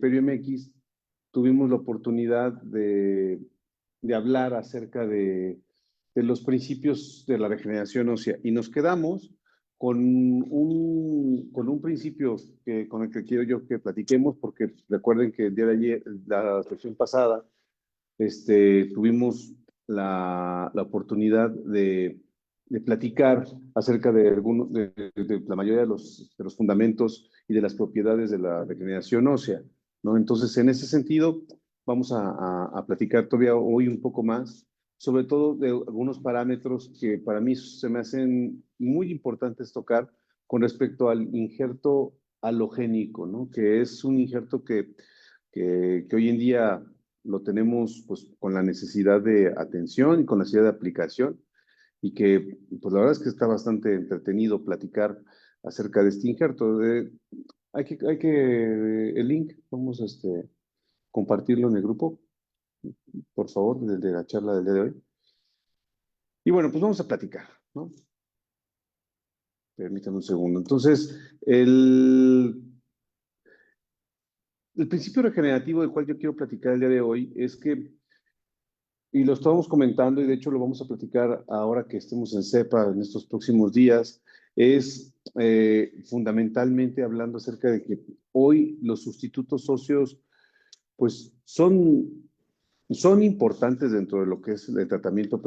Perio MX tuvimos la oportunidad de hablar acerca de los principios de la regeneración ósea y nos quedamos con un principio con el que quiero yo que platiquemos, porque recuerden que el día de ayer, la sesión pasada, tuvimos la oportunidad de platicar acerca de la mayoría de los fundamentos y de las propiedades de la regeneración ósea, ¿no? Entonces, en ese sentido, vamos a platicar todavía hoy un poco más, sobre todo de algunos parámetros que para mí se me hacen muy importantes tocar con respecto al injerto halogénico, ¿no? Que es un injerto que hoy en día lo tenemos pues con la necesidad de atención y con la necesidad de aplicación y que pues la verdad es que está bastante entretenido platicar acerca de este injerto. El link, vamos a compartirlo en el grupo, por favor, de la charla del día de hoy. Y bueno, pues vamos a platicar, ¿no? Permítanme un segundo. Entonces, el principio regenerativo del cual yo quiero platicar el día de hoy es que, y lo estamos comentando, y de hecho lo vamos a platicar ahora que estemos en CEPA en estos próximos días, es fundamentalmente hablando acerca de que hoy los sustitutos óseos, pues son importantes dentro de lo que es el tratamiento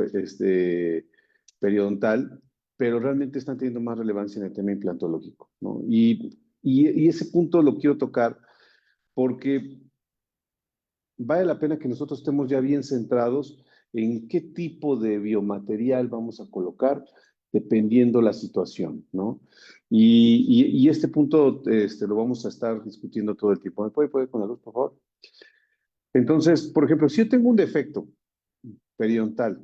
periodontal, pero realmente están teniendo más relevancia en el tema implantológico, ¿no? Y ese punto lo quiero tocar porque vale la pena que nosotros estemos ya bien centrados en qué tipo de biomaterial vamos a colocar dependiendo la situación, ¿no? Y este punto lo vamos a estar discutiendo todo el tiempo. ¿Me puede poner la luz, por favor? Entonces, por ejemplo, si yo tengo un defecto periodontal,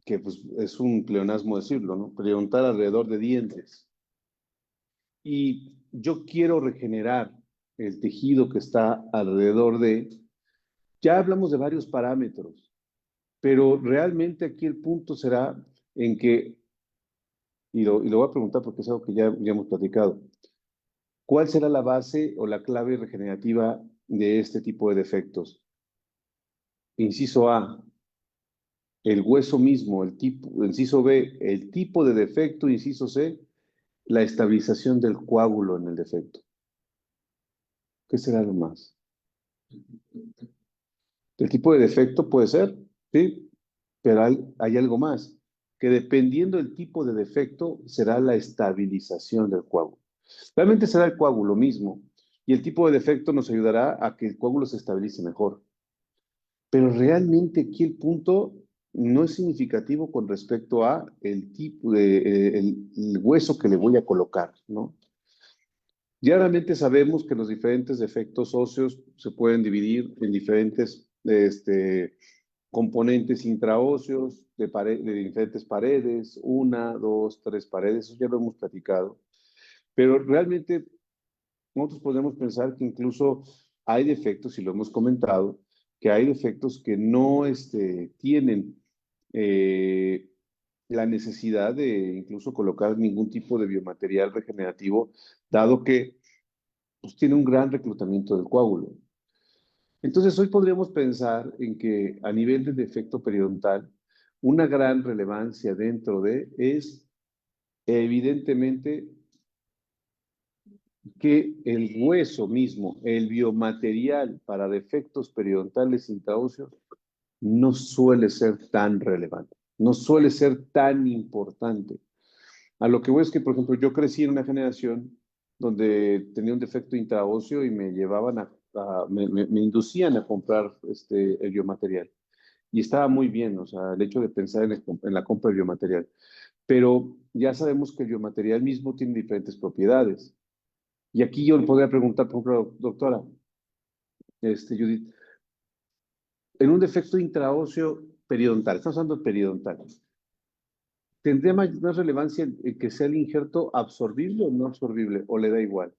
que pues es un pleonasmo decirlo, ¿no? Periodontal alrededor de dientes, y yo quiero regenerar el tejido que está alrededor ya hablamos de varios parámetros, pero realmente aquí el punto será en que, y lo voy a preguntar porque es algo que ya hemos platicado, ¿cuál será la base o la clave regenerativa de este tipo de defectos? Inciso A, el hueso mismo, el tipo, inciso B, el tipo de defecto, inciso C, la estabilización del coágulo en el defecto. ¿Qué será lo más? El tipo de defecto puede ser, sí, pero hay algo más, que dependiendo del tipo de defecto será la estabilización del coágulo. Realmente será el coágulo mismo y el tipo de defecto nos ayudará a que el coágulo se estabilice mejor. Pero realmente aquí el punto no es significativo con respecto a el tipo el hueso que le voy a colocar, ¿no? Ya realmente sabemos que los diferentes defectos óseos se pueden dividir en diferentes componentes intraóseos de diferentes paredes, una, dos, tres paredes, eso ya lo hemos platicado. Pero realmente nosotros podemos pensar que incluso hay defectos, y lo hemos comentado, que hay defectos que no tienen eh, la necesidad de incluso colocar ningún tipo de biomaterial regenerativo, dado que pues, tiene un gran reclutamiento del coágulo. Entonces, hoy podríamos pensar en que a nivel de defecto periodontal, una gran relevancia dentro de es evidentemente que el hueso mismo, el biomaterial para defectos periodontales intraóseos, no suele ser tan relevante, no suele ser tan importante. A lo que voy es que, por ejemplo, yo crecí en una generación donde tenía un defecto intraóseo y me llevaban me inducían a comprar el biomaterial. Y estaba muy bien, o sea, el hecho de pensar en la compra de biomaterial. Pero ya sabemos que el biomaterial mismo tiene diferentes propiedades. Y aquí yo le podría preguntar, por ejemplo, doctora, Judith, en un defecto intraóseo periodontal, estamos hablando de periodontal, ¿tendría más relevancia el que sea el injerto absorbible o no absorbible? ¿O le da igual?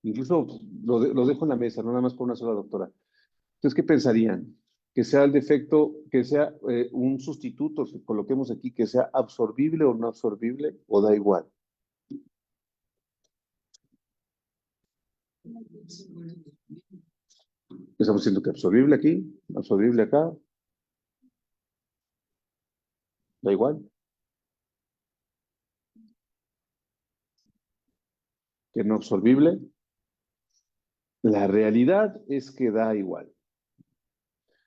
Incluso lo dejo en la mesa, no nada más por una sola doctora. Entonces, ¿qué pensarían? Que sea el defecto, que sea un sustituto, que coloquemos aquí, que sea absorbible o no absorbible, o da igual. Estamos diciendo que absorbible aquí, absorbible acá, da igual. Que no absorbible. La realidad es que da igual.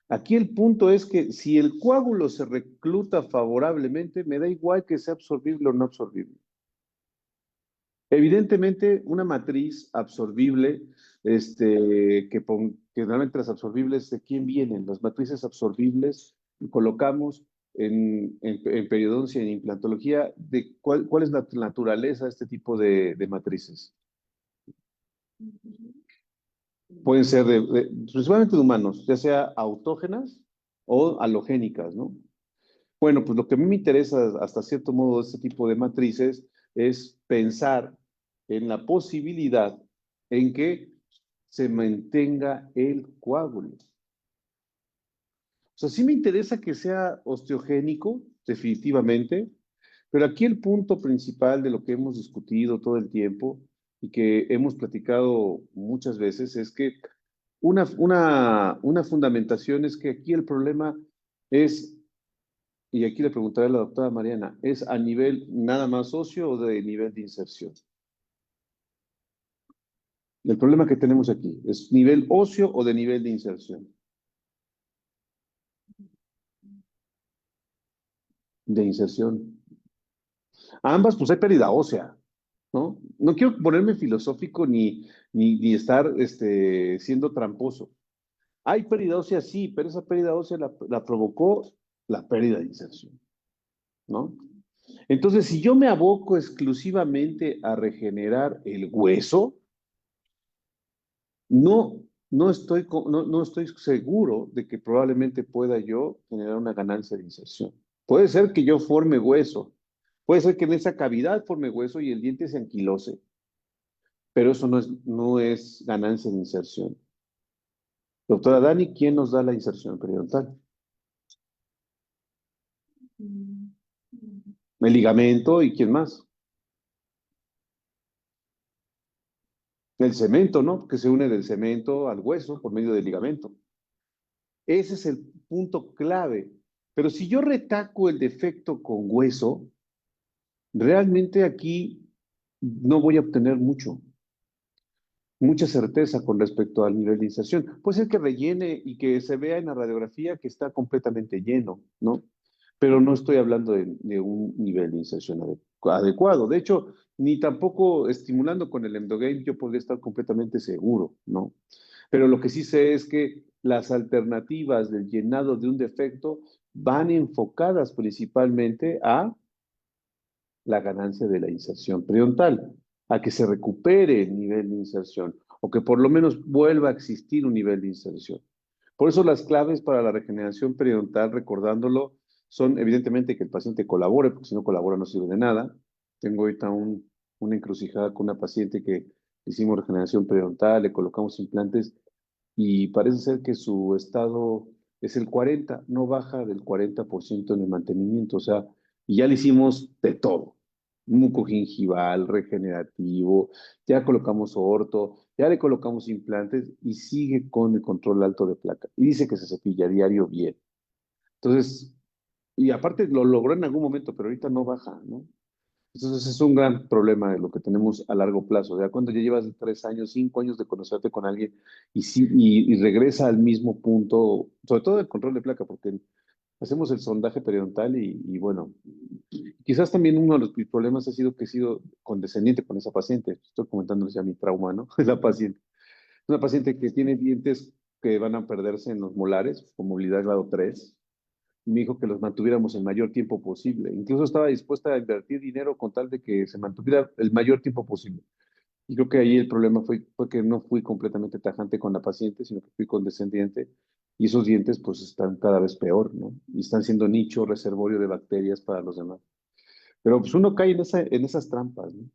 Aquí el punto es que si el coágulo se recluta favorablemente, me da igual que sea absorbible o no absorbible. Evidentemente, una matriz absorbible, que realmente las absorbibles, ¿de quién vienen? Las matrices absorbibles colocamos en periodoncia, en implantología, de cuál es la naturaleza de este tipo de matrices. Pueden ser principalmente de humanos, ya sea autógenas o halogénicas, ¿no? Bueno, pues lo que a mí me interesa hasta cierto modo de este tipo de matrices es pensar en la posibilidad en que se mantenga el coágulo. O sea, sí me interesa que sea osteogénico, definitivamente, pero aquí el punto principal de lo que hemos discutido todo el tiempo y que hemos platicado muchas veces es que una fundamentación es que aquí el problema es, y aquí le preguntaré a la doctora Mariana, ¿es a nivel nada más óseo o de nivel de inserción? El problema que tenemos aquí, ¿es nivel óseo o de nivel de inserción? De inserción. Ambas, pues hay pérdida ósea, ¿no? No quiero ponerme filosófico ni estar siendo tramposo. Hay pérdida ósea, sí, pero esa pérdida ósea la provocó la pérdida de inserción, ¿no? Entonces, si yo me aboco exclusivamente a regenerar el hueso, no, no estoy seguro de que probablemente pueda yo generar una ganancia de inserción. Puede ser que yo forme hueso, puede ser que en esa cavidad forme hueso y el diente se anquilose, pero eso no es ganancia de inserción. Doctora Dani, ¿quién nos da la inserción periodontal? El ligamento y quién más. El cemento, ¿no? Que se une del cemento al hueso por medio del ligamento. Ese es el punto clave. Pero si yo retaco el defecto con hueso, realmente aquí no voy a obtener mucha certeza con respecto al nivel de inserción. Puede ser que rellene y que se vea en la radiografía que está completamente lleno, ¿no? Pero no estoy hablando de un nivel de inserción adecuado. De hecho, ni tampoco estimulando con el Emdogain yo podría estar completamente seguro, ¿no? Pero lo que sí sé es que las alternativas del llenado de un defecto van enfocadas principalmente a la ganancia de la inserción periodontal, a que se recupere el nivel de inserción o que por lo menos vuelva a existir un nivel de inserción. Por eso las claves para la regeneración periodontal, recordándolo, son evidentemente que el paciente colabore, porque si no colabora no sirve de nada. Tengo ahorita una encrucijada con una paciente que hicimos regeneración periodontal, le colocamos implantes y parece ser que su estado es el 40, no baja del 40% en el mantenimiento, o sea, y ya le hicimos de todo, mucogingival, regenerativo, ya colocamos orto, ya le colocamos implantes y sigue con el control alto de placa. Y dice que se cepilla a diario bien. Entonces, y aparte lo logró en algún momento, pero ahorita no baja, ¿no? Entonces es un gran problema de lo que tenemos a largo plazo. O sea, cuando ya llevas 3 años, 5 años de conocerte con alguien y regresa al mismo punto, sobre todo el control de placa, porque hacemos el sondaje periodontal y bueno, quizás también uno de los problemas ha sido que he sido condescendiente con esa paciente. Estoy comentándoles ya mi trauma, ¿no? La paciente. Una paciente que tiene dientes que van a perderse en los molares, con movilidad grado 3 me dijo que los mantuviéramos el mayor tiempo posible. Incluso estaba dispuesta a invertir dinero con tal de que se mantuviera el mayor tiempo posible. Y creo que ahí el problema fue que no fui completamente tajante con la paciente, sino que fui condescendiente. Y esos dientes pues están cada vez peor, ¿no? Y están siendo nicho, reservorio de bacterias para los demás. Pero pues uno cae en esas trampas, ¿no?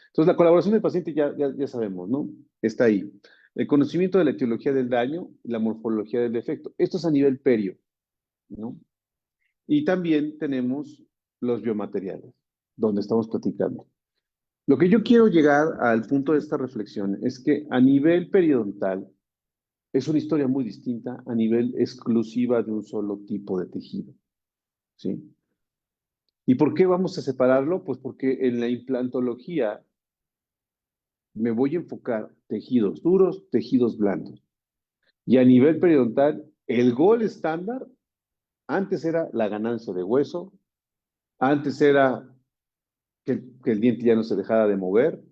Entonces la colaboración del paciente ya sabemos, ¿no? Está ahí. El conocimiento de la etiología del daño y la morfología del defecto. Esto es a nivel perio, ¿no? Y también tenemos los biomateriales, donde estamos platicando. Lo que yo quiero llegar al punto de esta reflexión es que a nivel periodontal es una historia muy distinta a nivel exclusiva de un solo tipo de tejido, ¿sí? ¿Y por qué vamos a separarlo? Pues porque en la implantología me voy a enfocar tejidos duros, tejidos blandos. Y a nivel periodontal, el gol estándar antes era la ganancia de hueso, antes era que el diente ya no se dejara de mover,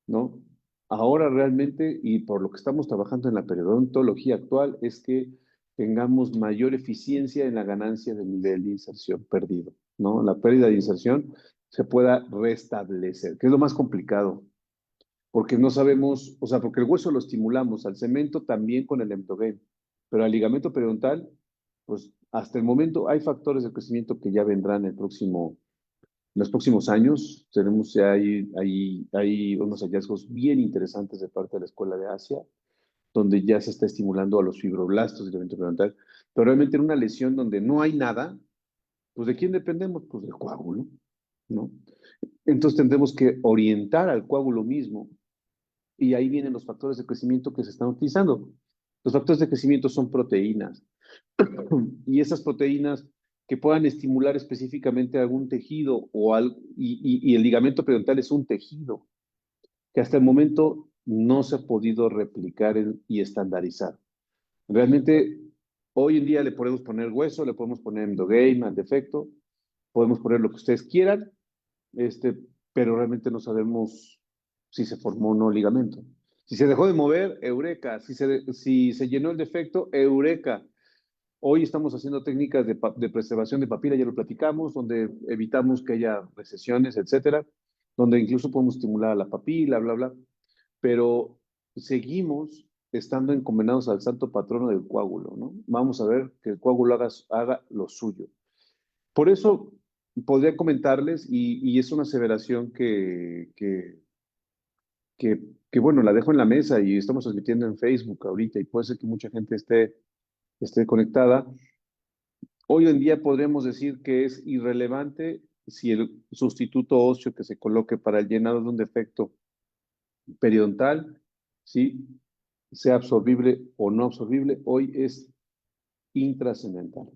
¿no? Ahora realmente, y por lo que estamos trabajando en la periodontología actual, es que tengamos mayor eficiencia en la ganancia del nivel de inserción perdido, ¿no? La pérdida de inserción se pueda restablecer, que es lo más complicado, porque no sabemos, o sea, porque el hueso lo estimulamos, al cemento también con el Emdogain, pero al ligamento periodontal, pues hasta el momento hay factores de crecimiento que ya vendrán en los próximos años. Tenemos ya hay unos hallazgos bien interesantes de parte de la Escuela de Asia, donde ya se está estimulando a los fibroblastos del ligamento periodontal, pero realmente en una lesión donde no hay nada, pues ¿de quién dependemos? Pues del coágulo, ¿no? Entonces tendremos que orientar al coágulo mismo y ahí vienen los factores de crecimiento que se están utilizando. Los factores de crecimiento son proteínas y esas proteínas que puedan estimular específicamente algún tejido y el ligamento periodontal es un tejido que hasta el momento no se ha podido replicar y estandarizar. Realmente, hoy en día le podemos poner hueso, le podemos poner endogame al defecto, podemos poner lo que ustedes quieran, este, pero realmente no sabemos si se formó o no ligamento. Si se dejó de mover, eureka. Si se llenó el defecto, eureka. Hoy estamos haciendo técnicas de preservación de papila, ya lo platicamos, donde evitamos que haya recesiones, etcétera, donde incluso podemos estimular a la papila, bla, bla, pero seguimos estando encomendados al santo patrono del coágulo, ¿no? Vamos a ver que el coágulo haga lo suyo. Por eso podría comentarles, y es una aseveración que, que, bueno, la dejo en la mesa y estamos transmitiendo en Facebook ahorita y puede ser que mucha gente esté conectada. Hoy en día podríamos decir que es irrelevante si el sustituto óseo que se coloque para el llenado de un defecto periodontal, ¿sí? Sea absorbible o no absorbible, hoy es intrascendental,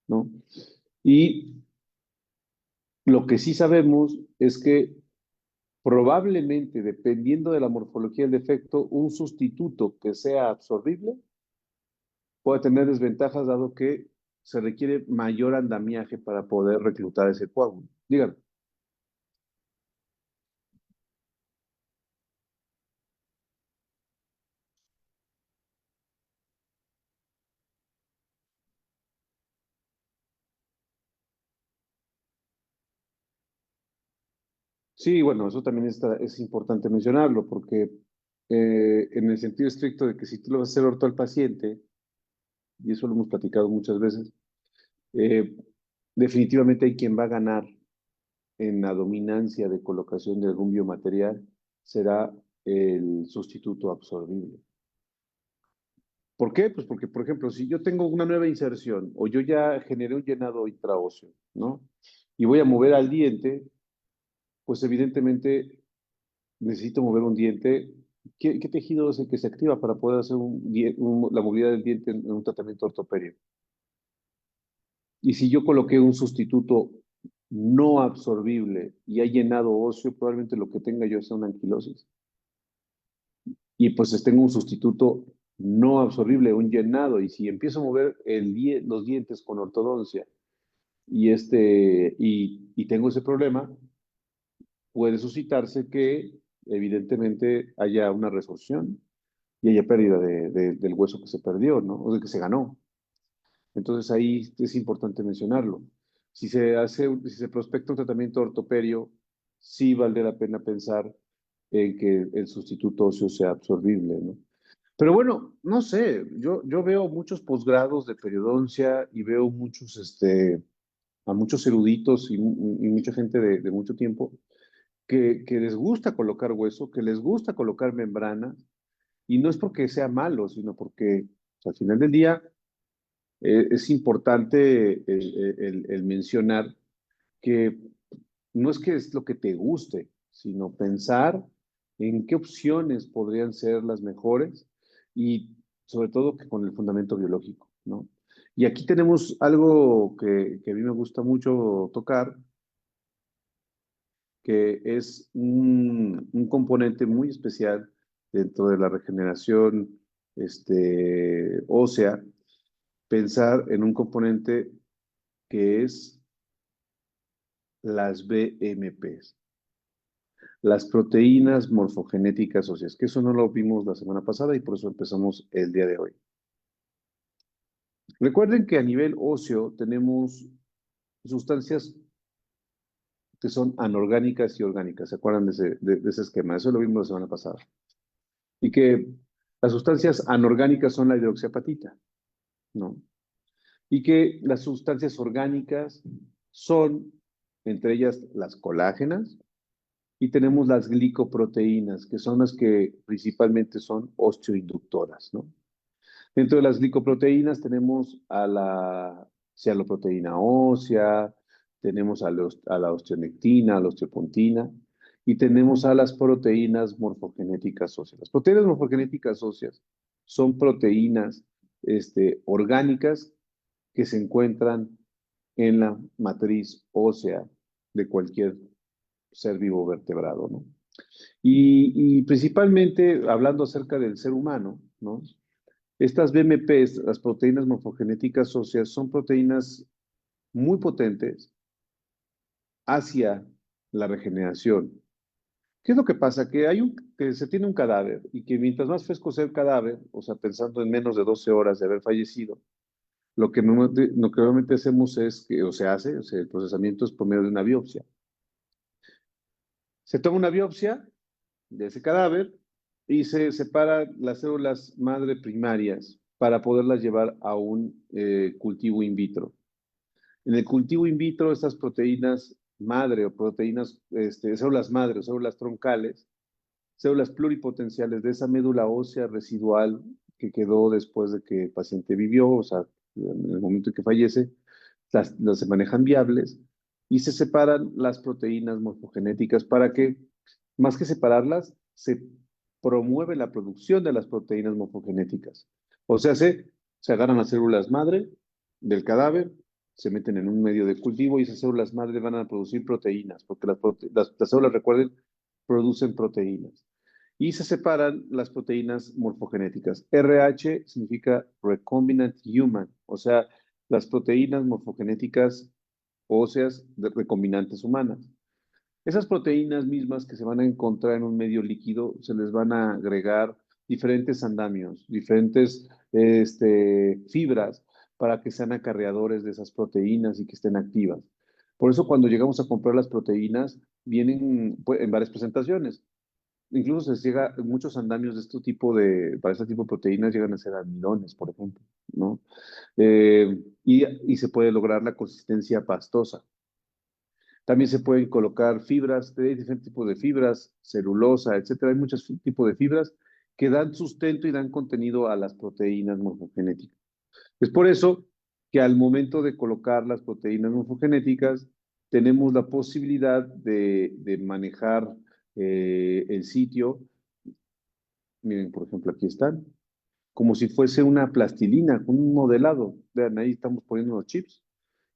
¿no? Y lo que sí sabemos es que probablemente, dependiendo de la morfología del defecto, un sustituto que sea absorbible puede tener desventajas dado que se requiere mayor andamiaje para poder reclutar ese coágulo. Díganme. Sí, bueno, eso también es importante mencionarlo, porque en el sentido estricto de que si tú le vas a hacer orto al paciente, y eso lo hemos platicado muchas veces, eh, definitivamente hay quien va a ganar en la dominancia de colocación de algún biomaterial, será el sustituto absorbible. ¿Por qué? Pues porque, por ejemplo, si yo tengo una nueva inserción o yo ya generé un llenado intraóseo, ¿no? Y voy a mover al diente, pues evidentemente necesito mover un diente. ¿Qué tejido es el que se activa para poder hacer la movilidad del diente en un tratamiento ortopédico? Y si yo coloqué un sustituto no absorbible y ha llenado óseo, probablemente lo que tenga yo sea una anquilosis. Y pues tengo un sustituto no absorbible, un llenado. Y si empiezo a mover los dientes con ortodoncia y tengo ese problema, puede suscitarse que evidentemente haya una resorción y haya pérdida del hueso que se perdió, ¿no? O de que se ganó. Entonces ahí es importante mencionarlo. Si se prospecta un tratamiento ortoperio, sí vale la pena pensar en que el sustituto óseo sea absorbible, ¿no? Pero bueno, no sé, yo veo muchos posgrados de periodoncia y veo a muchos eruditos y mucha gente de mucho tiempo que les gusta colocar hueso, que les gusta colocar membrana, y no es porque sea malo, sino porque pues, al final del día es importante el mencionar que no es que es lo que te guste, sino pensar en qué opciones podrían ser las mejores y sobre todo que con el fundamento biológico, ¿no? Y aquí tenemos algo que a mí me gusta mucho tocar, que es un componente muy especial dentro de la regeneración ósea, pensar en un componente que es las BMPs, las proteínas morfogenéticas óseas, que eso no lo vimos la semana pasada y por eso empezamos el día de hoy. Recuerden que a nivel óseo tenemos sustancias que son anorgánicas y orgánicas. ¿Se acuerdan de ese esquema? Eso lo vimos la semana pasada. Y que las sustancias anorgánicas son la hidroxiapatita, ¿no? Y que las sustancias orgánicas son, entre ellas, las colágenas, y tenemos las glicoproteínas, que son las que principalmente son osteoinductoras, ¿no? Dentro de las glicoproteínas tenemos a la cialoproteína ósea, tenemos a la osteonectina, a la osteopontina, y tenemos a las proteínas morfogenéticas óseas. Las proteínas morfogenéticas óseas son proteínas orgánicas que se encuentran en la matriz ósea de cualquier ser vivo vertebrado, ¿no? Y principalmente hablando acerca del ser humano, ¿no? Estas BMPs, las proteínas morfogenéticas óseas, son proteínas muy potentes hacia la regeneración. ¿Qué es lo que pasa? Que se tiene un cadáver y que mientras más fresco sea el cadáver, o sea, pensando en menos de 12 horas de haber fallecido, lo que normalmente hacemos es que, o sea, el procesamiento es por medio de una biopsia. Se toma una biopsia de ese cadáver y se separan las células madre primarias para poderlas llevar a un cultivo in vitro. En el cultivo in vitro, estas proteínas madre o proteínas, células madre o células troncales, células pluripotenciales de esa médula ósea residual que quedó después de que el paciente vivió, o sea, en el momento en que fallece, las se manejan viables y se separan las proteínas morfogenéticas para que, más que separarlas, se promueve la producción de las proteínas morfogenéticas. O sea, se agarran las células madre del cadáver, se meten en un medio de cultivo y esas células madre van a producir proteínas, porque las células, recuerden, producen proteínas. Y se separan las proteínas morfogenéticas. RH significa Recombinant Human, o sea, las proteínas morfogenéticas óseas de recombinantes humanas. Esas proteínas mismas que se van a encontrar en un medio líquido, se les van a agregar diferentes andamios, diferentes fibras para que sean acarreadores de esas proteínas y que estén activas. Por eso cuando llegamos a comprar las proteínas, vienen pues, en varias presentaciones. Incluso se llega, muchos andamios de este tipo para este tipo de proteínas llegan a ser almidones, por ejemplo, ¿no? Y se puede lograr la consistencia pastosa. También se pueden colocar fibras, de diferentes tipos de fibras, celulosa, etcétera. Hay muchos tipos de fibras que dan sustento y dan contenido a las proteínas morfogenéticas. Es por eso que al momento de colocar las proteínas morfogenéticas, tenemos la posibilidad de manejar el sitio. Miren, por ejemplo, aquí están, como si fuese una plastilina, un modelado. Vean, ahí estamos poniendo los chips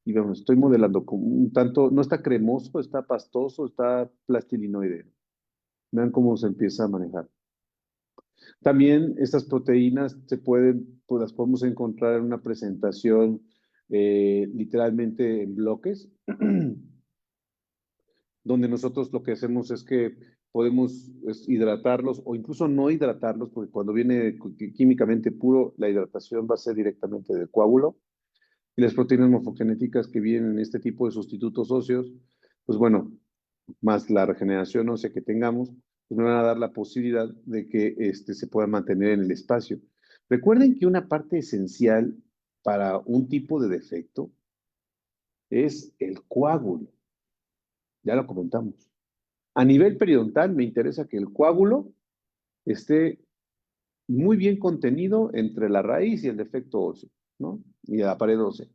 y vemos, estoy modelando como un tanto, no está cremoso, está pastoso, está plastilinoide. Vean cómo se empieza a manejar. También estas proteínas pues las podemos encontrar en una presentación literalmente en bloques, donde nosotros lo que hacemos es que podemos hidratarlos o incluso no hidratarlos, porque cuando viene químicamente puro, la hidratación va a ser directamente del coágulo. Y las proteínas morfogenéticas que vienen en este tipo de sustitutos óseos, pues bueno, más la regeneración ósea que tengamos, pues me van a dar la posibilidad de que se pueda mantener en el espacio. Recuerden que una parte esencial para un tipo de defecto es el coágulo. Ya lo comentamos. A nivel periodontal me interesa que el coágulo esté muy bien contenido entre la raíz y el defecto óseo, ¿no? Y la pared ósea.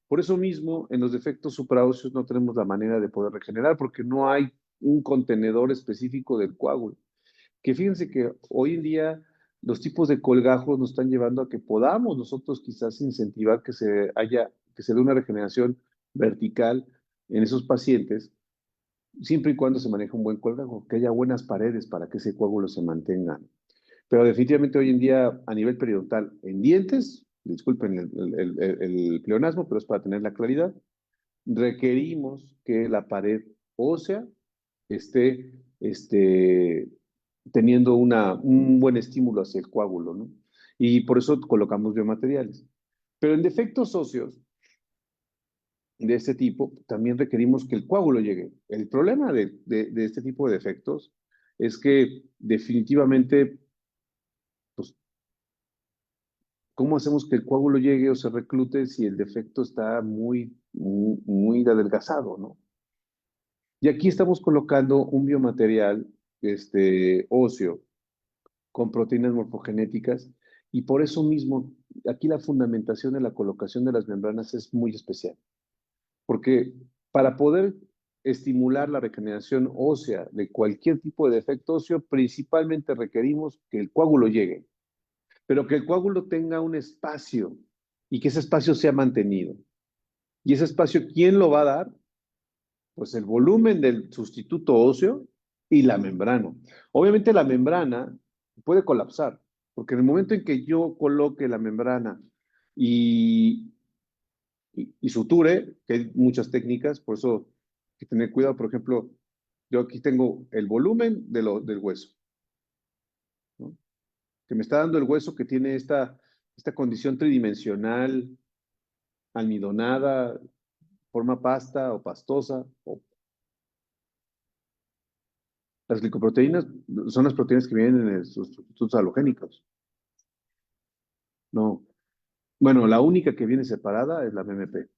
Por eso mismo, en los defectos supraóseos no tenemos la manera de poder regenerar porque no hay un contenedor específico del coágulo. Que fíjense que hoy en día los tipos de colgajos nos están llevando a que podamos nosotros quizás incentivar que se dé una regeneración vertical en esos pacientes, siempre y cuando se maneje un buen colgajo, que haya buenas paredes para que ese coágulo se mantenga. Pero definitivamente hoy en día, a nivel periodontal, en dientes, disculpen el pleonasmo, pero es para tener la claridad, requerimos que la pared ósea esté, teniendo un buen estímulo hacia el coágulo, ¿no? Y por eso colocamos biomateriales. Pero en defectos óseos de este tipo, también requerimos que el coágulo llegue. El problema de este tipo de defectos es que definitivamente, pues, ¿cómo hacemos que el coágulo llegue o se reclute si el defecto está muy adelgazado, ¿no? Y aquí estamos colocando un biomaterial óseo con proteínas morfogenéticas y por eso mismo aquí la fundamentación de la colocación de las membranas es muy especial, porque para poder estimular la regeneración ósea de cualquier tipo de defecto óseo, principalmente requerimos que el coágulo llegue, pero que el coágulo tenga un espacio y que ese espacio sea mantenido. ¿Y ese espacio quién lo va a dar? Pues el volumen del sustituto óseo y la membrana. Obviamente la membrana puede colapsar, porque en el momento en que yo coloque la membrana y, y suture, que hay muchas técnicas, por eso hay que tener cuidado. Por ejemplo, yo aquí tengo el volumen del hueso, ¿no? Que me está dando el hueso que tiene esta condición tridimensional, almidonada, forma pasta o pastosa, o las glicoproteínas son las proteínas que vienen en sus sustitutos halogénicos. No. Bueno, la única que viene separada es la BMP.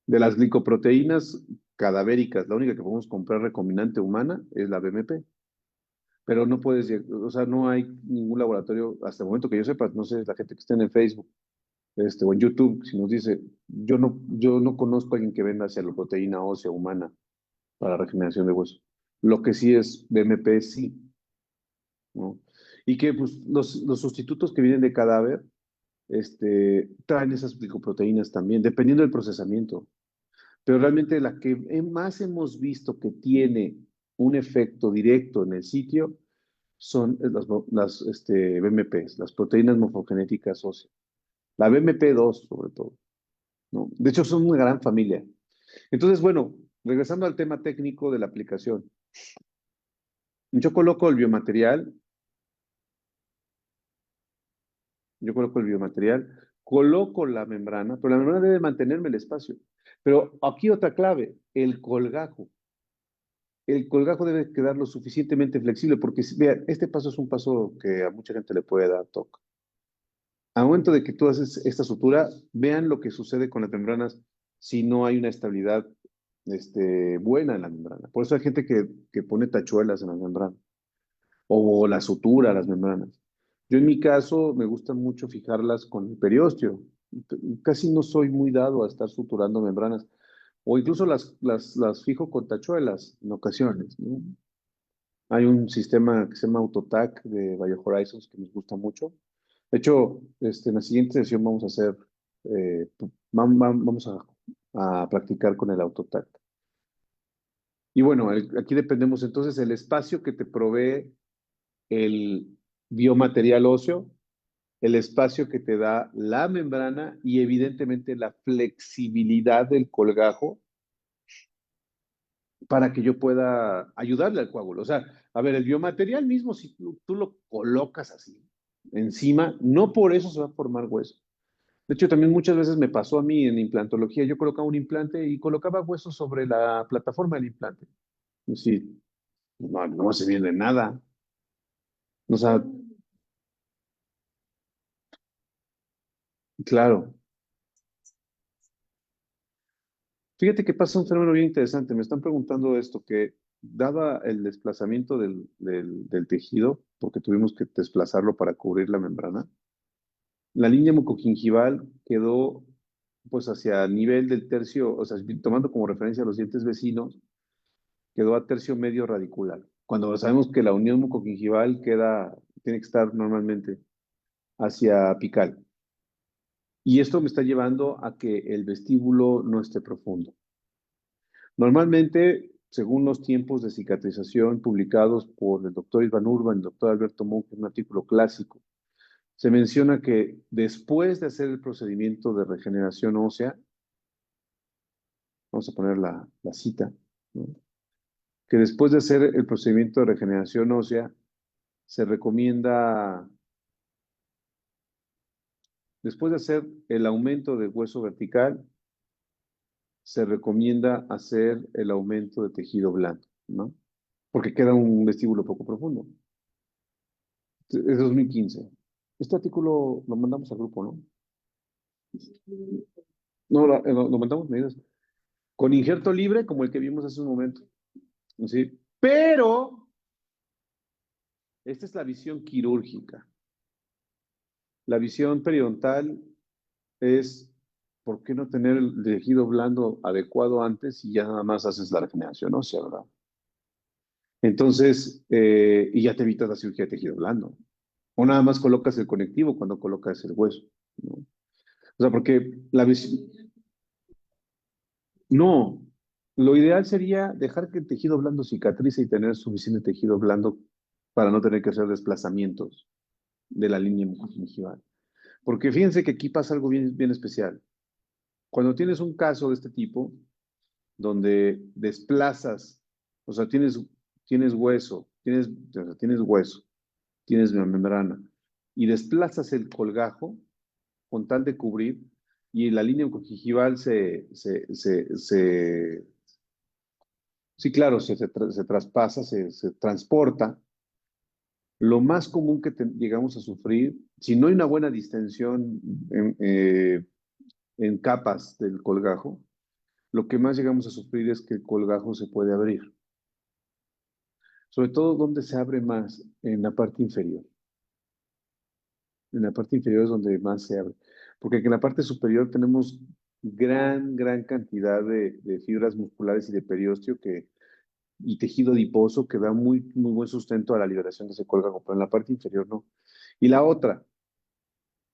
De las glicoproteínas cadavéricas, la única que podemos comprar recombinante humana es la BMP. Pero no puedes, o sea, no hay ningún laboratorio, hasta el momento que yo sepa, no sé, la gente que esté en Facebook, o en YouTube, si nos dice, yo no conozco a alguien que venda hacia la proteína ósea humana para regeneración de hueso. Lo que sí es BMP, sí, ¿no? Y que pues, los sustitutos que vienen de cadáver traen esas glicoproteínas también, dependiendo del procesamiento. Pero realmente la que más hemos visto que tiene un efecto directo en el sitio son las BMPs, las proteínas morfogenéticas óseas. La BMP2 sobre todo, ¿no? De hecho, son una gran familia. Entonces, bueno, regresando al tema técnico de la aplicación. Yo coloco el biomaterial, coloco la membrana, pero la membrana debe mantenerme el espacio. Pero aquí otra clave, el colgajo. El colgajo debe quedar lo suficientemente flexible, porque vea, este paso es un paso que a mucha gente le puede dar toque. Al momento de que tú haces esta sutura, vean lo que sucede con las membranas si no hay una estabilidad buena en la membrana. Por eso hay gente que pone tachuelas en las membranas o la sutura a las membranas. Yo en mi caso me gusta mucho fijarlas con el periósteo. Casi no soy muy dado a estar suturando membranas o incluso las fijo con tachuelas en ocasiones, ¿no? Hay un sistema que se llama AutoTac de BioHorizons que nos gusta mucho. De hecho, en la siguiente sesión vamos a hacer, vamos a practicar con el AutoTac. Y bueno, aquí dependemos entonces del espacio que te provee el biomaterial óseo, el espacio que te da la membrana y evidentemente la flexibilidad del colgajo para que yo pueda ayudarle al coágulo. O sea, a ver, el biomaterial mismo, si tú lo colocas así encima, no por eso se va a formar hueso. De hecho, también muchas veces me pasó a mí en implantología, yo colocaba un implante y colocaba hueso sobre la plataforma del implante. Y sí, no se viene nada. O sea, claro. Fíjate que pasa un fenómeno bien interesante. Me están preguntando esto, que dada el desplazamiento del tejido, porque tuvimos que desplazarlo para cubrir la membrana, la línea mucogingival quedó pues hacia el nivel del tercio, o sea, tomando como referencia los dientes vecinos, quedó a tercio medio radicular. Cuando sabemos que la unión mucogingival tiene que estar normalmente hacia apical. Y esto me está llevando a que el vestíbulo no esté profundo. Normalmente, según los tiempos de cicatrización publicados por el doctor Iván Urban y el doctor Alberto Monge en un artículo clásico, se menciona que después de hacer el procedimiento de regeneración ósea, vamos a poner la cita, ¿no? Que después de hacer el procedimiento de regeneración ósea, se recomienda, después de hacer el aumento del hueso vertical, se recomienda hacer el aumento de tejido blando, ¿no? Porque queda un vestíbulo poco profundo. Es 2015. Este artículo lo mandamos al grupo, ¿no? No, lo mandamos medidas. Con injerto libre, como el que vimos hace un momento. ¿Sí? Pero, esta es la visión quirúrgica. La visión periodontal es, ¿por qué no tener el tejido blando adecuado antes y ya nada más haces la regeneración ósea, ¿verdad? Entonces, y ya te evitas la cirugía de tejido blando. O nada más colocas el conectivo cuando colocas el hueso, ¿no? O sea, porque la visión... No, lo ideal sería dejar que el tejido blando cicatrice y tener suficiente tejido blando para no tener que hacer desplazamientos de la línea mucogingival. Porque fíjense que aquí pasa algo bien, bien especial. Cuando tienes un caso de este tipo, donde desplazas, o sea, tienes hueso, tienes hueso, tienes membrana, y desplazas el colgajo con tal de cubrir, y la línea mucogingival sí, claro, se traspasa, se transporta. Lo más común que llegamos a sufrir, si no hay una buena distensión en capas del colgajo, lo que más llegamos a sufrir es que el colgajo se puede abrir. Sobre todo donde se abre más, en la parte inferior. En la parte inferior es donde más se abre. Porque en la parte superior tenemos gran cantidad de fibras musculares y de periósteo y tejido adiposo que da muy buen sustento a la liberación de ese colgajo, pero en la parte inferior no. Y la otra,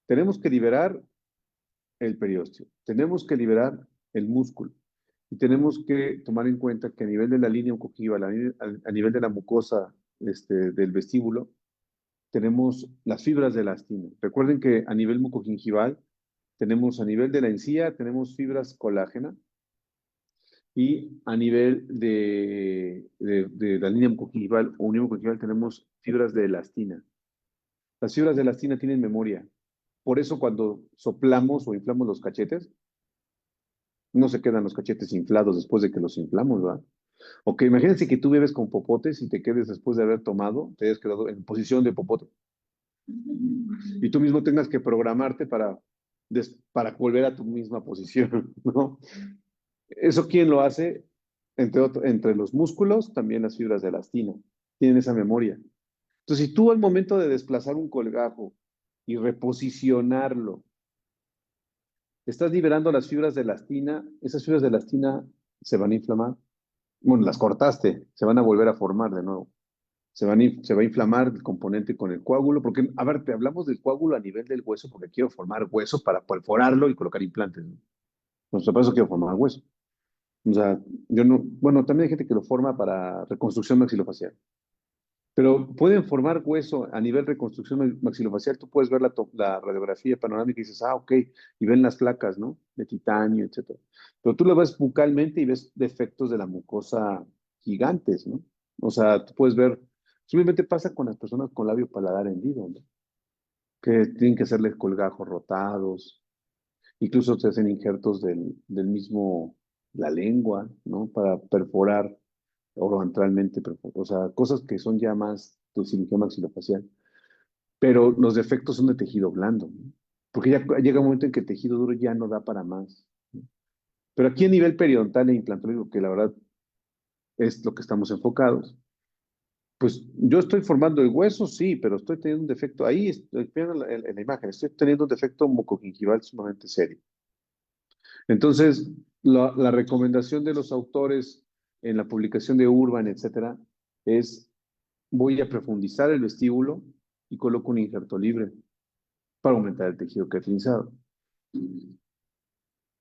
tenemos que liberar el periósteo, tenemos que liberar el músculo y tenemos que tomar en cuenta que a nivel de la línea oncogingival, a nivel de la mucosa del vestíbulo, tenemos las fibras de elastina. Recuerden que a nivel mucogingival tenemos a nivel de la encía, tenemos fibras colágena y a nivel de la línea mucogingival o unión mucogingival tenemos fibras de elastina. Las fibras de elastina tienen memoria. Por eso cuando soplamos o inflamos los cachetes, no se quedan los cachetes inflados después de que los inflamos, ¿verdad? Ok, imagínense que tú bebes con popotes y te quedes después de haber tomado, te hayas quedado en posición de popote. Y tú mismo tengas que programarte para volver a tu misma posición, ¿no? ¿Eso quién lo hace? Entre los músculos, también las fibras de elastina. Tienen esa memoria. Entonces, si tú al momento de desplazar un colgajo y reposicionarlo, estás liberando las fibras de elastina, esas fibras de elastina se van a inflamar. Bueno, las cortaste, se van a volver a formar de nuevo. Se va a inflamar el componente con el coágulo, porque, a ver, te hablamos del coágulo a nivel del hueso porque quiero formar hueso para perforarlo y colocar implantes, ¿no? Pues por eso quiero formar hueso. O sea, yo no, bueno, también hay gente que lo forma para reconstrucción maxilofacial, pero pueden formar hueso a nivel reconstrucción maxilofacial. Tú puedes ver la radiografía panorámica y dices, ah, ok, y ven las placas, ¿no? De titanio, etcétera. Pero tú lo ves bucalmente y ves defectos de la mucosa gigantes, ¿no? O sea, tú puedes ver, simplemente pasa con las personas con labio paladar hendido, ¿no? Que tienen que hacerles colgajos rotados, incluso se hacen injertos del mismo, la lengua, ¿no? Para perforar oroventralmente, o sea, cosas que son ya más de cirugía maxilofacial. Pero los defectos son de tejido blando, ¿no? Porque ya llega un momento en que el tejido duro ya no da para más, ¿no? Pero aquí a nivel periodontal e implantológico, que la verdad es lo que estamos enfocados, pues yo estoy formando el hueso, sí, pero estoy teniendo un defecto ahí, estoy viendo en la imagen, estoy teniendo un defecto mucogingival sumamente serio. Entonces, la recomendación de los autores en la publicación de Urban, etcétera, es voy a profundizar el vestíbulo y coloco un injerto libre para aumentar el tejido queratinizado.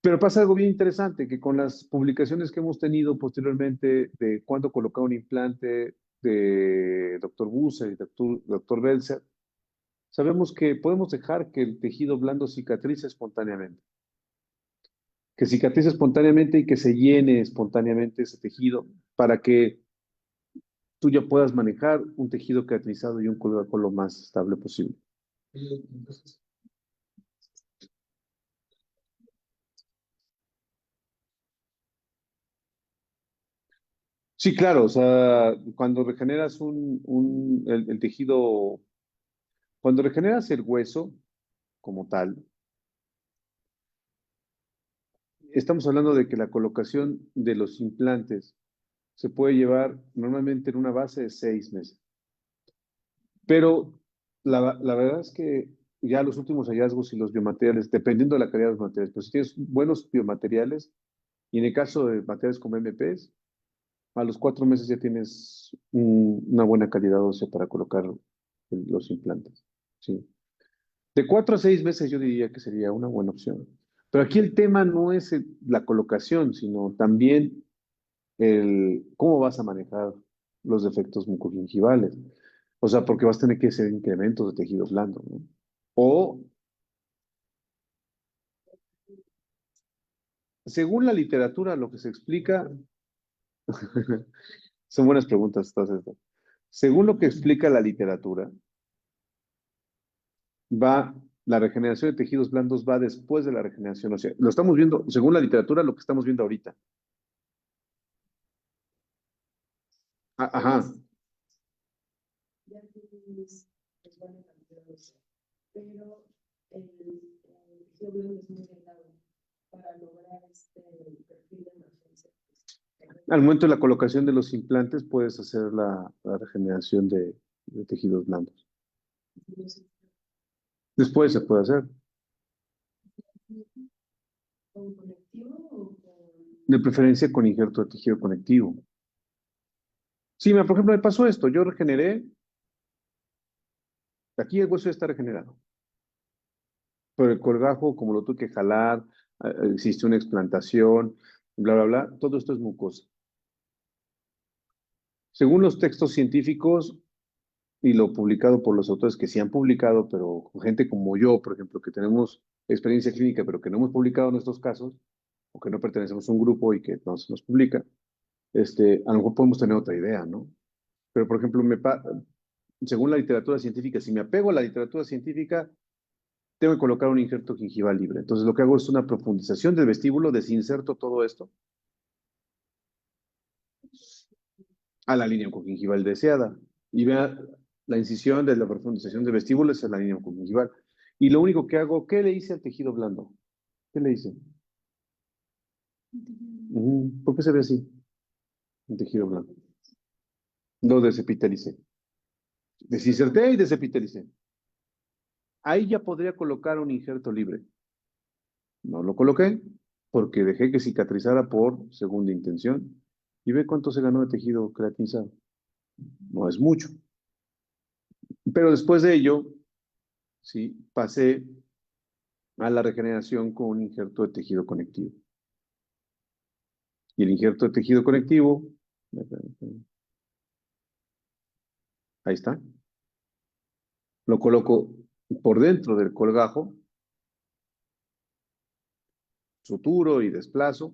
Pero pasa algo bien interesante, que con las publicaciones que hemos tenido posteriormente de cuándo colocar un implante de doctor Busser y doctor Belzer, sabemos que podemos dejar que el tejido blando cicatrice espontáneamente, que cicatrice espontáneamente y que se llene espontáneamente ese tejido para que tú ya puedas manejar un tejido queratinizado y un colágeno lo más estable posible. Sí, claro, o sea, cuando regeneras el tejido, cuando regeneras el hueso como tal, estamos hablando de que la colocación de los implantes se puede llevar normalmente en una base de 6 meses. Pero la verdad es que ya los últimos hallazgos y los biomateriales, dependiendo de la calidad de los materiales, pero si tienes buenos biomateriales, y en el caso de materiales como MPs, a los 4 meses ya tienes una buena calidad ósea para colocar los implantes. Sí. De 4 a 6 meses yo diría que sería una buena opción. Pero aquí el tema no es la colocación, sino también el cómo vas a manejar los defectos mucogingivales. O sea, porque vas a tener que hacer incrementos de tejido blando, ¿no? O, según la literatura, lo que se explica, son buenas preguntas todas estas. Según lo que explica la literatura, va, la regeneración de tejidos blandos va después de la regeneración. O sea, lo estamos viendo, según la literatura, lo que estamos viendo ahorita. Ajá. Al momento de la colocación de los implantes, puedes hacer la regeneración de tejidos blandos. Después se puede hacer. De preferencia con injerto de tejido conectivo. Sí, mira, por ejemplo, me pasó esto. Yo regeneré, aquí el hueso ya está regenerado, pero el colgajo, como lo tuve que jalar, existe una explantación, bla, bla, bla, todo esto es mucosa. Según los textos científicos y lo publicado por los autores que sí han publicado, pero con gente como yo, por ejemplo, que tenemos experiencia clínica, pero que no hemos publicado nuestros casos, o que no pertenecemos a un grupo y que no se nos publica, a lo mejor podemos tener otra idea, ¿no? Pero, por ejemplo, según la literatura científica, si me apego a la literatura científica, tengo que colocar un injerto gingival libre. Entonces, lo que hago es una profundización del vestíbulo, desinserto todo esto a la línea congingival deseada. Y vea, la incisión de la profundización del vestíbulo es a la línea congingival. Y lo único que hago, ¿qué le hice al tejido blando? ¿Qué le hice? ¿Por qué se ve así? Un tejido blando. Lo desepitalicé. Desinserté y desepitalicé. Ahí ya podría colocar un injerto libre. No lo coloqué porque dejé que cicatrizara por segunda intención. Y ve cuánto se ganó de tejido queratinizado. No es mucho. Pero después de ello, sí, pasé a la regeneración con un injerto de tejido conectivo. Y el injerto de tejido conectivo, ahí está, lo coloco por dentro del colgajo, suturo y desplazo,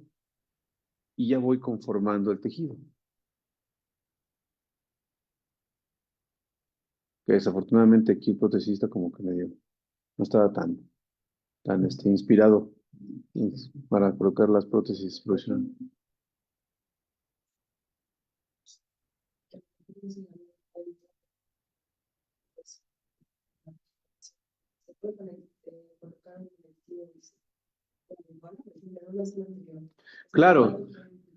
y ya voy conformando el tejido. Que desafortunadamente aquí el protesista como que medio no estaba tan inspirado para colocar las prótesis profesionales. Claro,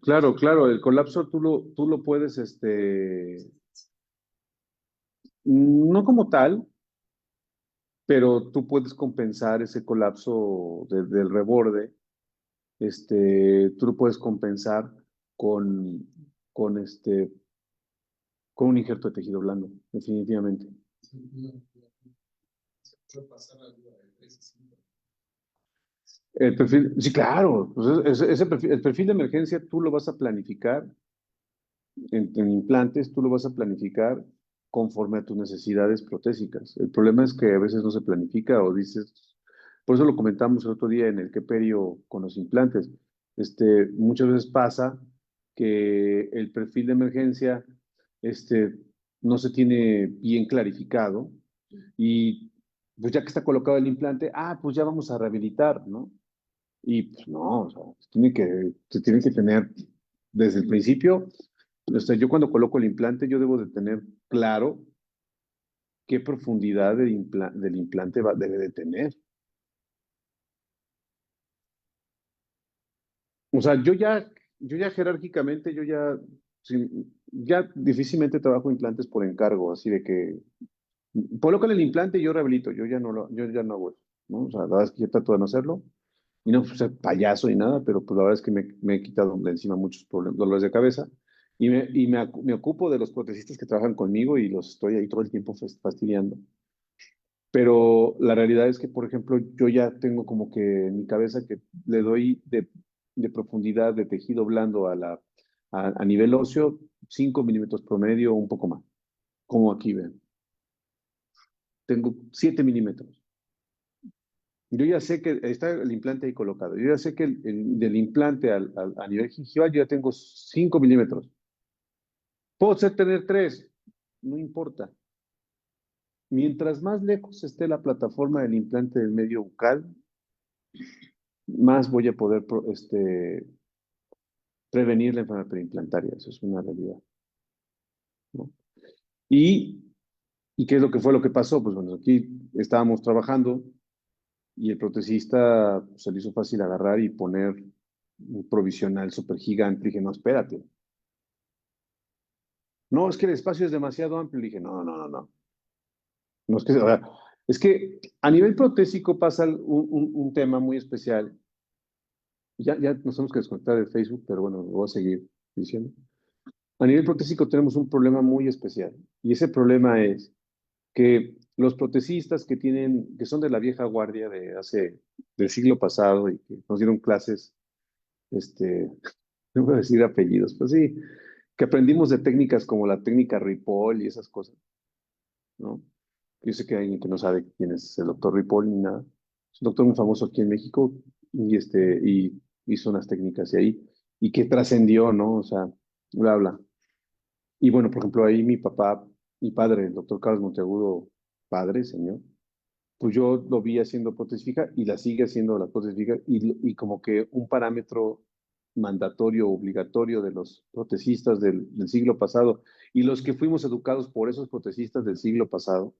claro, claro, el colapso tú lo puedes, no como tal, pero tú puedes compensar ese colapso del reborde tú lo puedes compensar con, con, con un injerto de tejido blando, definitivamente. El perfil, sí, claro, pues ese perfil, el perfil de emergencia tú lo vas a planificar en implantes, tú lo vas a planificar conforme a tus necesidades protésicas. El problema es que a veces no se planifica o dices, por eso lo comentamos el otro día en el que perio con los implantes. Muchas veces pasa que el perfil de emergencia este, no se tiene bien clarificado y pues ya que está colocado el implante, pues ya vamos a rehabilitar, ¿no? Y pues no, o sea, se tiene que tener desde el principio, o sea, yo cuando coloco el implante, yo debo de tener claro qué profundidad del implante debe de tener. O sea, yo ya jerárquicamente, ya difícilmente trabajo implantes por encargo, así de que colocan el implante y yo rehabilito, yo ya no hago eso, ¿no? O sea, la verdad es que yo trato de no hacerlo, y no ser payaso ni nada, pero pues la verdad es que me he quitado de encima muchos problemas, dolores de cabeza, me ocupo de los protecistas que trabajan conmigo y los estoy ahí todo el tiempo fastidiando. Pero la realidad es que, por ejemplo, yo ya tengo como que en mi cabeza que le doy de profundidad de tejido blando a nivel óseo 5 milímetros promedio o un poco más, como aquí ven. Tengo 7 milímetros. Yo ya sé que está el implante ahí colocado. Yo ya sé que del implante a nivel gingival yo ya tengo 5 milímetros. Puedo tener 3, no importa. Mientras más lejos esté la plataforma del implante del medio bucal, más voy a poder prevenir la enfermedad preimplantaria. Eso es una realidad, ¿no? Y, ¿Y qué es lo que fue lo que pasó? Pues bueno, aquí estábamos trabajando y el protecista pues, se le hizo fácil agarrar y poner un provisional súper gigante. Dije, no, espérate. No, es que el espacio es demasiado amplio. Le dije, no, no, no, no. No es que, o sea, es que a nivel protésico pasa un tema muy especial. Ya nos tenemos que desconectar de Facebook, pero bueno, lo voy a seguir diciendo. A nivel protésico tenemos un problema muy especial. Y ese problema es que los protecistas que son de la vieja guardia del siglo pasado y que nos dieron clases, no voy a decir apellidos, pues sí, que aprendimos de técnicas como la técnica Ripoll y esas cosas, ¿no? Yo sé que hay alguien que no sabe quién es el doctor Ripoll ni nada. Es un doctor muy famoso aquí en México y hizo unas técnicas y ahí, y que trascendió, ¿no? O sea, bla, bla. Y bueno, por ejemplo, ahí mi padre, el doctor Carlos Monteagudo, padre, señor, pues yo lo vi haciendo prótesis fija y la sigue haciendo la prótesis fija y como que un parámetro mandatorio, obligatorio de los protecistas del siglo pasado y los que fuimos educados por esos protecistas del siglo pasado,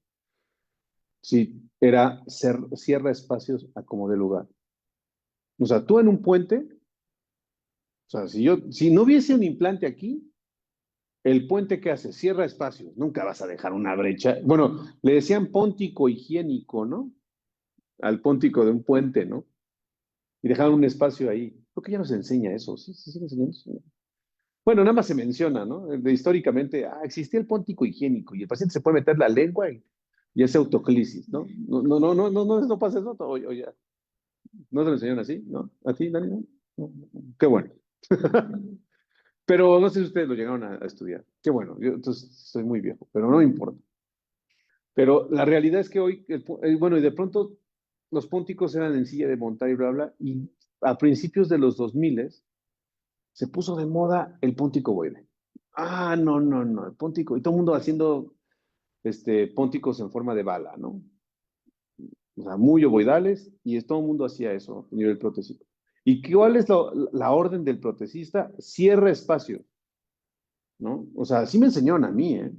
sí, era cierra espacios a como de lugar. O sea, tú en un puente, o sea, si no hubiese un implante aquí, el puente que hace, cierra espacios, nunca vas a dejar una brecha. Bueno, le decían póntico higiénico, ¿no? Al póntico de un puente, ¿no? Y dejaron un espacio ahí. Creo que ya nos enseña eso, ¿sí? ¿Sí sigue enseñando eso? Bueno, nada más se menciona, ¿no? Históricamente, existía el póntico higiénico y el paciente se puede meter la lengua y hace autoclisis, ¿no? No, no, no, no, no, no, no pasa eso, o ya. ¿No te lo enseñaron así? ¿No? ¿A ti, Dani? No. No. Qué bueno. Pero no sé si ustedes lo llegaron a estudiar. Qué bueno, yo entonces soy muy viejo, pero no importa. Pero la realidad es que hoy, bueno, y de pronto los pónticos eran en silla de montar y bla, bla, y a principios de los 2000 se puso de moda el póntico boide. No, no, no, el póntico, y todo el mundo haciendo pónticos en forma de bala, ¿no? O sea, muy ovoidales, y todo el mundo hacía eso a nivel protésico. ¿Y cuál es la orden del protecista? Cierra espacio, ¿no? O sea, sí me enseñaron a mí, ¿eh?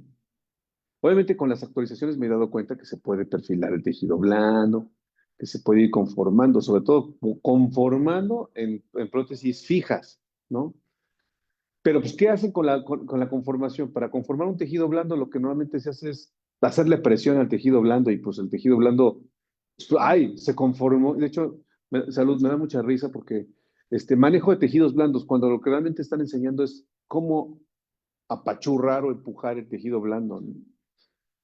Obviamente con las actualizaciones me he dado cuenta que se puede perfilar el tejido blando, que se puede ir conformando, sobre todo conformando en prótesis fijas, ¿no? Pero pues, ¿qué hacen con la conformación? Para conformar un tejido blando, lo que normalmente se hace es hacerle presión al tejido blando y pues el tejido blando, pues, ay, se conformó. De hecho, salud, me da mucha risa porque Manejo de tejidos blandos, cuando lo que realmente están enseñando es cómo apachurrar o empujar el tejido blando, ¿no?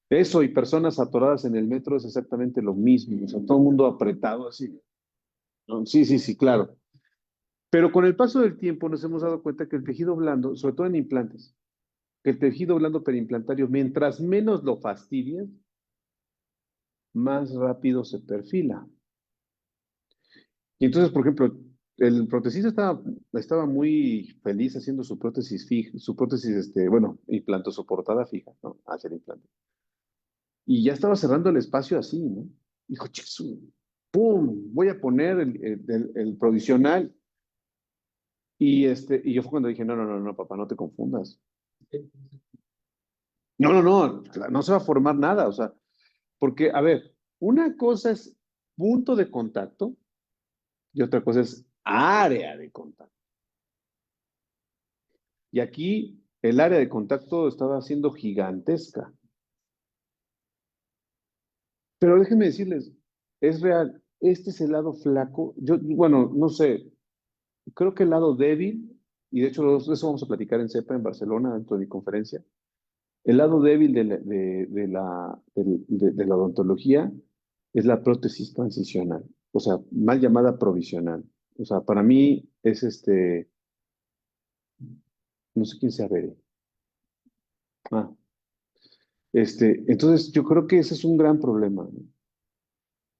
Eso y personas atoradas en el metro es exactamente lo mismo, o sea, todo el mundo apretado así. ¿No? Sí, sí, sí, claro. Pero con el paso del tiempo nos hemos dado cuenta que el tejido blando, sobre todo en implantes, que el tejido blando perimplantario, mientras menos lo fastidies, más rápido se perfila. Y entonces, por ejemplo, el protesista estaba muy feliz haciendo su prótesis fija, su prótesis, bueno, implantosoportada fija, ¿no? Hacia el implante. Y ya estaba cerrando el espacio así, ¿no? Dijo, "Chisu, ¡pum! Voy a poner el provisional". Y yo fue cuando dije, no, no, no, no, papá, no te confundas. No, no, no, no se va a formar nada, o sea, porque, a ver, una cosa es punto de contacto y otra cosa es área de contacto. Y aquí el área de contacto estaba siendo gigantesca. Pero déjenme decirles, es real, este es el lado flaco. Yo, bueno, no sé, creo que el lado débil, y de hecho eso vamos a platicar en CEPA en Barcelona, dentro de mi conferencia, el lado débil de la odontología es la prótesis transicional, o sea, mal llamada provisional. O sea, para mí es no sé quién sea Bere. Ah, entonces yo creo que ese es un gran problema, ¿no?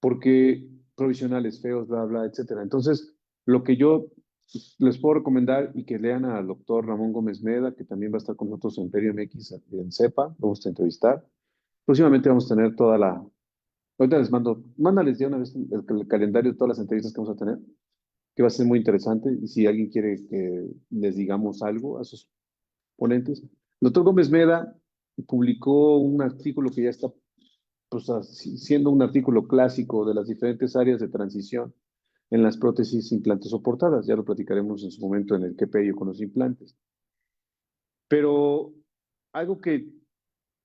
Porque provisionales feos, bla, bla, etcétera. Entonces, lo que yo les puedo recomendar y que lean al doctor Ramón Gómez Meda, que también va a estar con nosotros en Perio MX en CEPA, lo vamos a entrevistar. Próximamente vamos a tener toda la. Ahorita les mándales ya una vez el calendario de todas las entrevistas que vamos a tener, que va a ser muy interesante. Y si alguien quiere que les digamos algo a sus ponentes. El doctor Gómez Meda publicó un artículo que ya está pues, siendo un artículo clásico de las diferentes áreas de transición en las prótesis implantes soportadas. Ya lo platicaremos en su momento en el QPI con los implantes. Pero algo que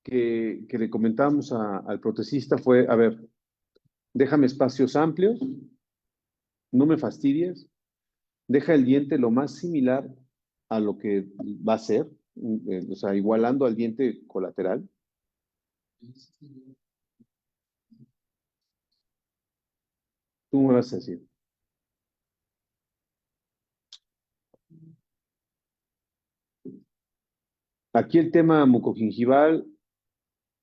le comentábamos al protesista fue, a ver, déjame espacios amplios, no me fastidies, deja el diente lo más similar a lo que va a ser, o sea, igualando al diente colateral. Tú me vas a decir. Aquí el tema mucogingival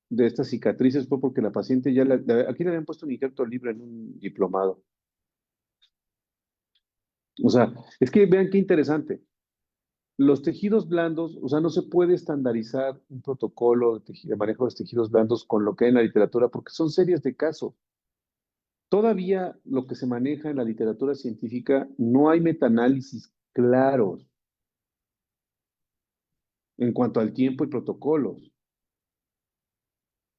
de estas cicatrices fue porque la paciente aquí le habían puesto un injerto libre en un diplomado. O sea, es que vean qué interesante. Los tejidos blandos, o sea, no se puede estandarizar un protocolo de manejo de los tejidos blandos con lo que hay en la literatura porque son series de casos. Todavía lo que se maneja en la literatura científica no hay metaanálisis claros en cuanto al tiempo y protocolos.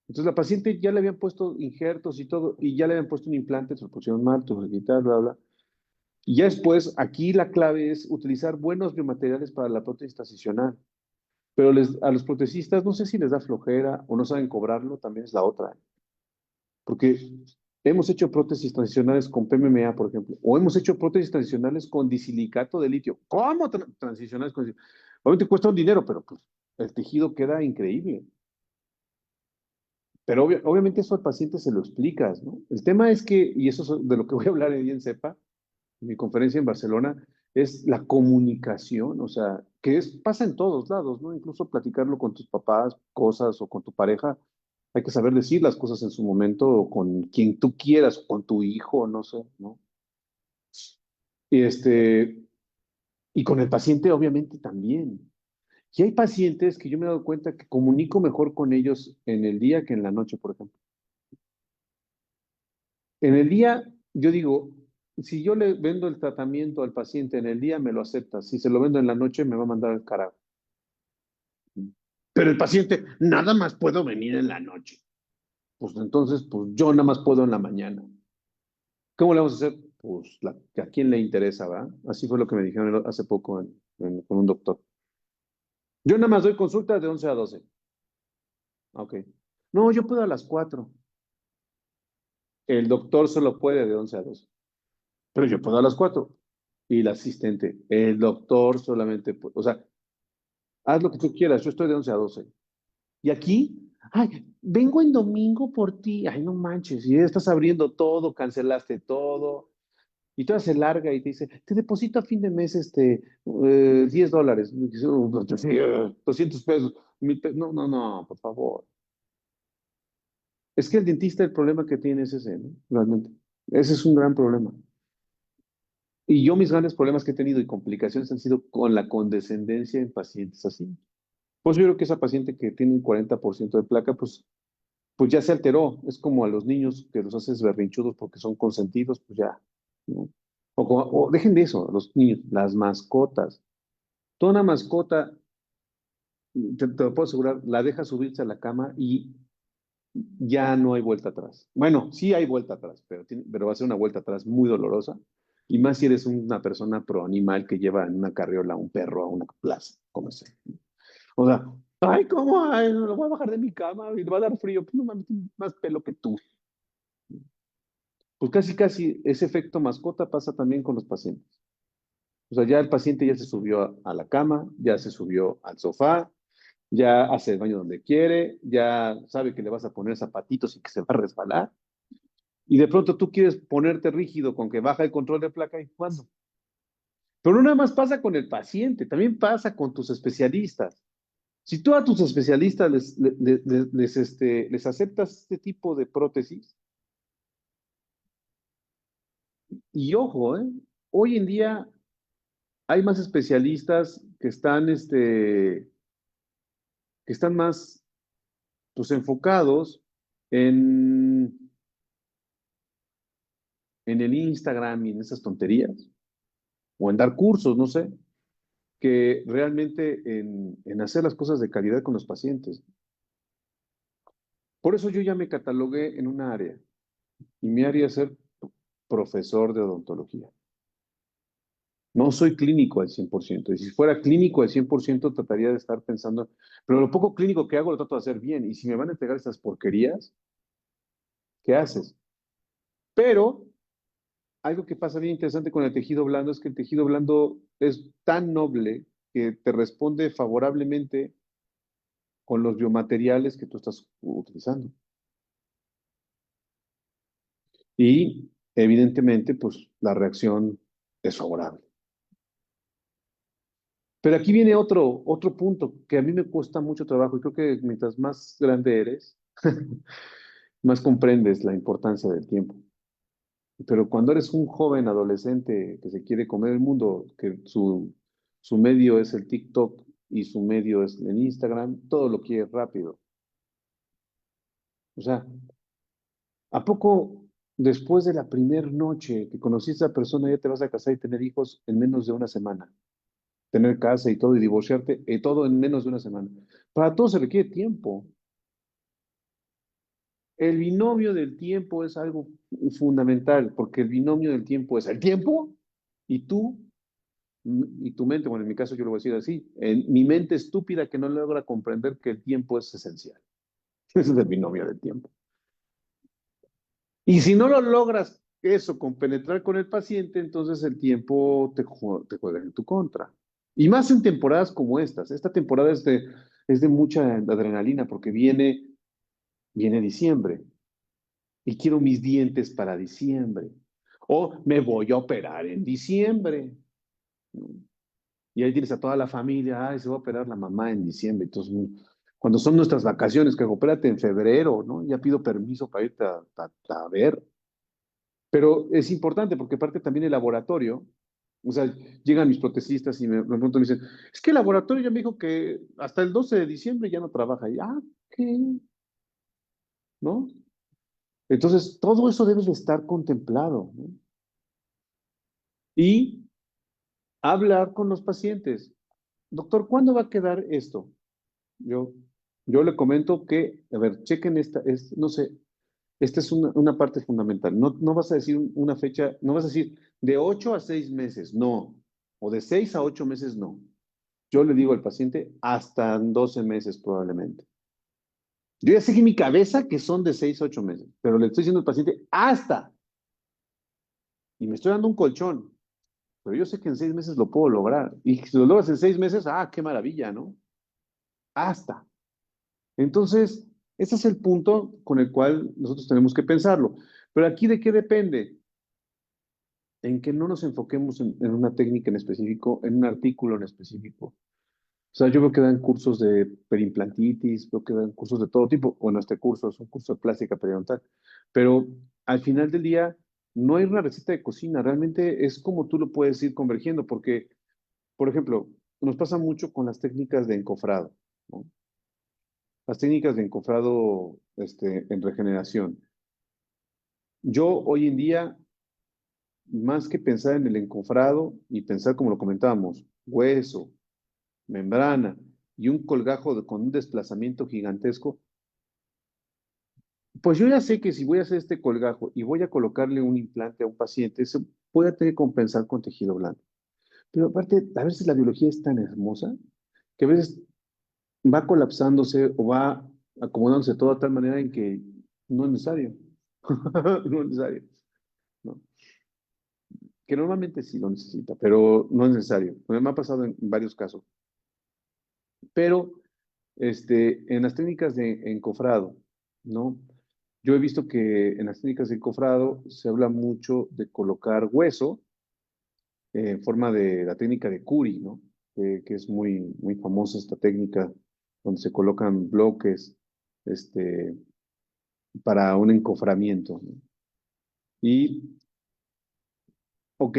Entonces la paciente ya le habían puesto injertos y todo, y ya le habían puesto un implante, se lo pusieron mal, tuvo que quitar, bla, bla. Y ya después, aquí la clave es utilizar buenos biomateriales para la prótesis transicional. Pero a los protecistas no sé si les da flojera o no saben cobrarlo, también es la otra. Porque hemos hecho prótesis transicionales con PMMA, por ejemplo, o hemos hecho prótesis transicionales con disilicato de litio. ¿Cómo transicionales con obviamente cuesta un dinero, pero pues el tejido queda increíble. Pero obviamente eso al paciente se lo explicas, ¿no? El tema es que, y eso es de lo que voy a hablar en CEPA, en mi conferencia en Barcelona, es la comunicación, o sea, pasa en todos lados, ¿no? Incluso platicarlo con tus papás, cosas, o con tu pareja, hay que saber decir las cosas en su momento, o con quien tú quieras, o con tu hijo, no sé, ¿no? Y y con el paciente obviamente también. Y hay pacientes que yo me he dado cuenta que comunico mejor con ellos en el día que en la noche, por ejemplo. En el día, yo digo, si yo le vendo el tratamiento al paciente en el día, me lo acepta. Si se lo vendo en la noche, me va a mandar al carajo. Pero el paciente, nada más puedo venir en la noche. Pues entonces, pues yo nada más puedo en la mañana. ¿Cómo le vamos a hacer? Pues a quién le interesa, ¿va? Así fue lo que me dijeron hace poco con un doctor. Yo nada más doy consultas de 11 a 12. Ok. No, yo puedo a las 4. El doctor solo puede de 11 a 12. Pero yo puedo a las 4. Y la asistente, el doctor solamente, o sea, haz lo que tú quieras, yo estoy de 11 a 12. Y aquí, ay, vengo en domingo por ti, ay, no manches, y ya estás abriendo todo, cancelaste todo, y toda se larga y te dice, te deposito a fin de mes $10. Y dice, sí, 200 pesos, 1000 pesos. No, no, no, por favor. Es que el dentista el problema que tiene es ese, ¿no? Realmente. Ese es un gran problema. Y yo mis grandes problemas que he tenido y complicaciones han sido con la condescendencia en pacientes así. Pues yo creo que esa paciente que tiene un 40% de placa, pues ya se alteró. Es como a los niños que los haces berrinchudos porque son consentidos, pues ya, ¿no? O dejen de eso, los niños, las mascotas. Toda una mascota, te lo puedo asegurar, la deja subirse a la cama y ya no hay vuelta atrás. Bueno, sí hay vuelta atrás, pero va a ser una vuelta atrás muy dolorosa. Y más si eres una persona pro animal que lleva en una carriola a un perro a una plaza, como sea. O sea, ay, ¿cómo? Ay, no lo voy a bajar de mi cama y le va a dar frío. Pues no mames, tiene más pelo que tú. Pues casi, casi ese efecto mascota pasa también con los pacientes. O sea, ya el paciente ya se subió a la cama, ya se subió al sofá, ya hace el baño donde quiere, ya sabe que le vas a poner zapatitos y que se va a resbalar. Y de pronto tú quieres ponerte rígido con que baja el control de placa y cuándo. Pero no nada más pasa con el paciente, también pasa con tus especialistas. Si tú a tus especialistas les aceptas este tipo de prótesis, y ojo, hoy en día hay más especialistas que están más pues, enfocados en, en el Instagram y en esas tonterías, o en dar cursos, no sé, que realmente en hacer las cosas de calidad con los pacientes. Por eso yo ya me catalogué en una área, y mi área es ser profesor de odontología. No soy clínico al 100%. Y si fuera clínico al 100%, trataría de estar pensando, pero lo poco clínico que hago lo trato de hacer bien. Y si me van a entregar estas porquerías, ¿qué haces? Pero algo que pasa bien interesante con el tejido blando es que el tejido blando es tan noble que te responde favorablemente con los biomateriales que tú estás utilizando. Y evidentemente, pues la reacción es favorable. Pero aquí viene otro punto que a mí me cuesta mucho trabajo y creo que mientras más grande eres, más comprendes la importancia del tiempo. Pero cuando eres un joven adolescente que se quiere comer el mundo, que su medio es el TikTok y su medio es el Instagram, todo lo quiere rápido. O sea, ¿a poco después de la primera noche que conociste a esa persona ya te vas a casar y tener hijos en menos de una semana? Tener casa y todo y divorciarte y todo en menos de una semana. Para todo se requiere tiempo. El binomio del tiempo es algo fundamental, porque el binomio del tiempo es el tiempo y tú y tu mente, bueno, en mi caso yo lo voy a decir así, en mi mente estúpida que no logra comprender que el tiempo es esencial. Ese es el binomio del tiempo. Y si no lo logras eso, compenetrar con el paciente, entonces el tiempo te juega en tu contra. Y más en temporadas como estas. Esta temporada es de mucha adrenalina porque viene diciembre y quiero mis dientes para diciembre. O me voy a operar en diciembre. ¿No? Y ahí tienes a toda la familia, ay, se va a operar la mamá en diciembre. Entonces, cuando son nuestras vacaciones, que opérate en febrero, ¿no? Ya pido permiso para irte a ver. Pero es importante porque parte también el laboratorio, o sea, llegan mis protesistas y me preguntan, me dicen, es que el laboratorio ya me dijo que hasta el 12 de diciembre ya no trabaja. Y, ¿qué? ¿No? Entonces, todo eso debe de estar contemplado, ¿no? Y hablar con los pacientes. Doctor, ¿cuándo va a quedar esto? Yo, yo le comento que, a ver, chequen no sé, esta es una parte fundamental. No, no vas a decir una fecha, no vas a decir de 8 a 6 meses, no. O de 6 a 8 meses, no. Yo le digo al paciente hasta 12 meses probablemente. Yo ya sé que en mi cabeza que son de 6 a 8 meses, pero le estoy diciendo al paciente hasta. Y me estoy dando un colchón. pero yo sé que en 6 meses lo puedo lograr. Y si lo logras en 6 meses, qué maravilla, ¿no? Hasta. Entonces, ese es el punto con el cual nosotros tenemos que pensarlo. Pero aquí, ¿de qué depende? En que no nos enfoquemos en una técnica en específico, en un artículo en específico. O sea, yo veo que dan cursos de perimplantitis, veo que dan cursos de todo tipo. Bueno, este curso es un curso de plástica periodontal. Pero al final del día, no hay una receta de cocina. Realmente es como tú lo puedes ir convergiendo. Porque, por ejemplo, nos pasa mucho con las técnicas de encofrado, ¿no? Las técnicas de encofrado en regeneración. Yo hoy en día, más que pensar en el encofrado y pensar como lo comentábamos, hueso, membrana y un colgajo con un desplazamiento gigantesco, pues yo ya sé que si voy a hacer este colgajo y voy a colocarle un implante a un paciente, eso voy a tener que compensar con tejido blando. Pero aparte, a veces la biología es tan hermosa que a veces va colapsándose o va acomodándose todo de tal manera en que no es necesario. No es necesario, ¿no? Que normalmente sí lo necesita, pero no es necesario. Me ha pasado en varios casos. Pero en las técnicas de encofrado, ¿no? Yo he visto que en las técnicas de encofrado se habla mucho de colocar hueso en forma de la técnica de Curie, ¿no? Que es muy, muy famosa esta técnica donde se colocan bloques este, para un encoframiento, ¿no? Y, ok,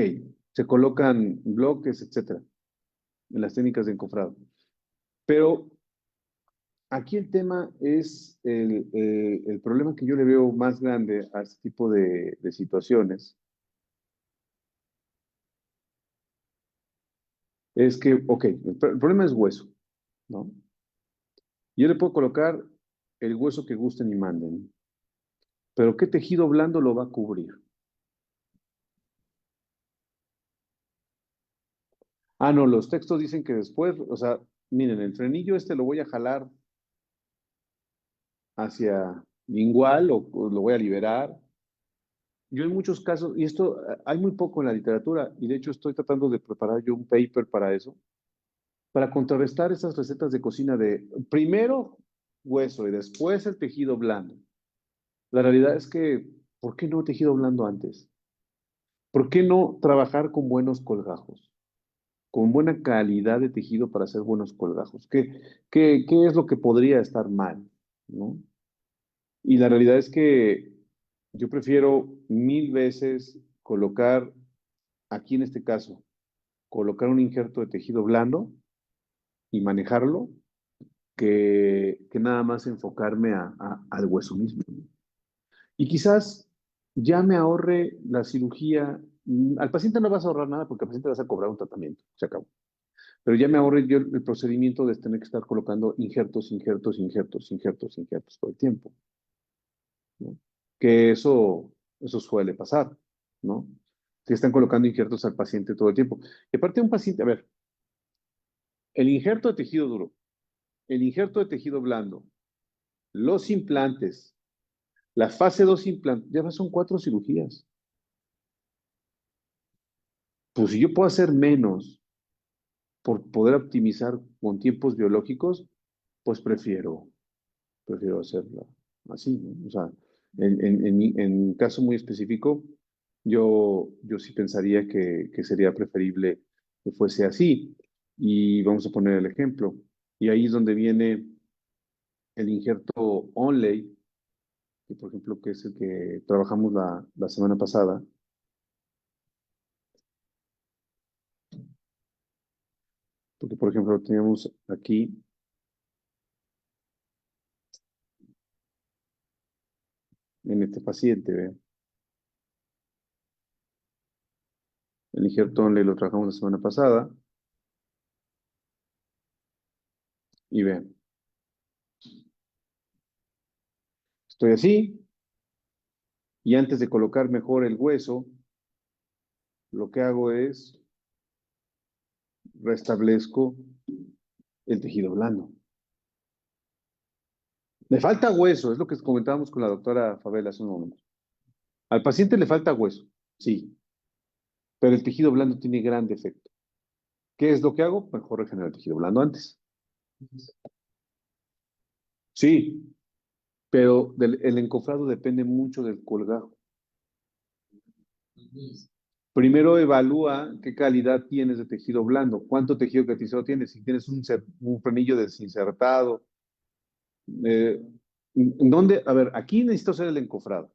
se colocan bloques, etcétera, en las técnicas de encofrado. Pero aquí el tema es el problema que yo le veo más grande a este tipo de situaciones, es que, ok, el problema es hueso, ¿no? Yo le puedo colocar el hueso que gusten y manden, pero ¿qué tejido blando lo va a cubrir? No, los textos dicen que después, o sea, miren, el frenillo lo voy a jalar hacia lingual o lo voy a liberar. Yo en muchos casos, y esto hay muy poco en la literatura, y de hecho estoy tratando de preparar yo un paper para eso, para contrarrestar esas recetas de cocina de primero hueso y después el tejido blando. La realidad es que, ¿por qué no tejido blando antes? ¿Por qué no trabajar con buenos colgajos? Con buena calidad de tejido para hacer buenos colgajos. ¿Qué es lo que podría estar mal? ¿No? Y la realidad es que yo prefiero 1000 veces colocar, aquí en este caso, colocar un injerto de tejido blando y manejarlo que nada más enfocarme al hueso mismo. Y quizás ya me ahorre la cirugía. Al paciente no vas a ahorrar nada porque al paciente vas a cobrar un tratamiento, se acabó. Pero ya me ahorré yo el procedimiento de tener que estar colocando injertos, injertos, injertos, injertos, injertos todo el tiempo, ¿no? Que eso suele pasar, ¿no? Que están colocando injertos al paciente todo el tiempo. Y aparte de un paciente, a ver, el injerto de tejido duro, el injerto de tejido blando, los implantes, la fase 2 implantes, ya son 4 cirugías. Pues si yo puedo hacer menos por poder optimizar con tiempos biológicos, pues prefiero hacerlo así, ¿no? O sea, en caso muy específico, yo sí pensaría que sería preferible que fuese así. Y vamos a poner el ejemplo. Y ahí es donde viene el injerto Onlay, que por ejemplo, que es el que trabajamos la semana pasada. Porque, por ejemplo, teníamos aquí en este paciente, ¿ve? El injerto Onlay lo trabajamos la semana pasada. Y vean, estoy así, y antes de colocar mejor el hueso, lo que hago es restablezco el tejido blando. Le falta hueso, es lo que comentábamos con la doctora Fabel hace un momento. Al paciente le falta hueso, sí, pero el tejido blando tiene gran defecto. ¿Qué es lo que hago? Mejor regenerar el tejido blando antes. Sí, pero el encofrado depende mucho del colgajo. Primero evalúa qué calidad tienes de tejido blando, cuánto tejido catizado tienes, si tienes un frenillo desinsertado. eh, ¿Dónde? A ver, aquí necesito hacer el encofrado,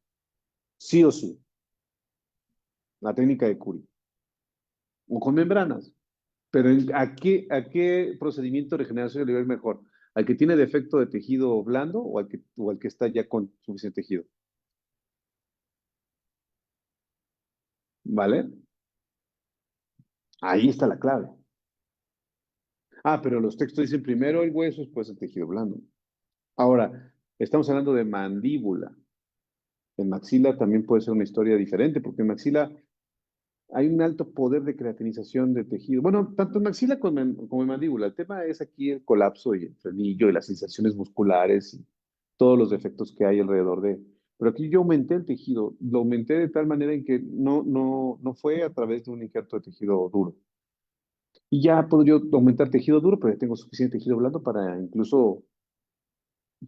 sí o sí, la técnica de Curie, o con membranas. Pero ¿a qué procedimiento de regeneración le va a ir mejor? ¿Al que tiene defecto de tejido blando o al que está ya con suficiente tejido? ¿Vale? Ahí está la clave. Ah, pero los textos dicen primero el hueso, después el tejido blando. Ahora, estamos hablando de mandíbula. En maxila también puede ser una historia diferente, porque en maxila hay un alto poder de creatinización de tejido. Bueno, tanto en maxila como en mandíbula. El tema es aquí el colapso y el frenillo y las sensaciones musculares y todos los defectos que hay alrededor de. Pero aquí yo aumenté el tejido, lo aumenté de tal manera en que no fue a través de un injerto de tejido duro. Y ya podría aumentar tejido duro, pero ya tengo suficiente tejido blando para incluso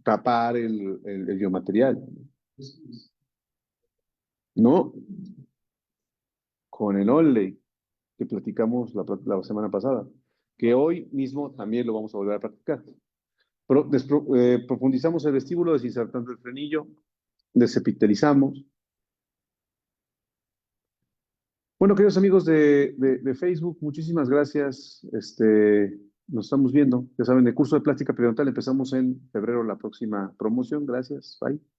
tapar el biomaterial. No, con el Onley que platicamos la semana pasada, que hoy mismo también lo vamos a volver a practicar. Profundizamos el vestíbulo, desinsertando el frenillo, desepitelizamos. Bueno, queridos amigos de Facebook, muchísimas gracias. Nos estamos viendo. Ya saben, el curso de plástica periodontal empezamos en febrero, la próxima promoción. Gracias. Bye.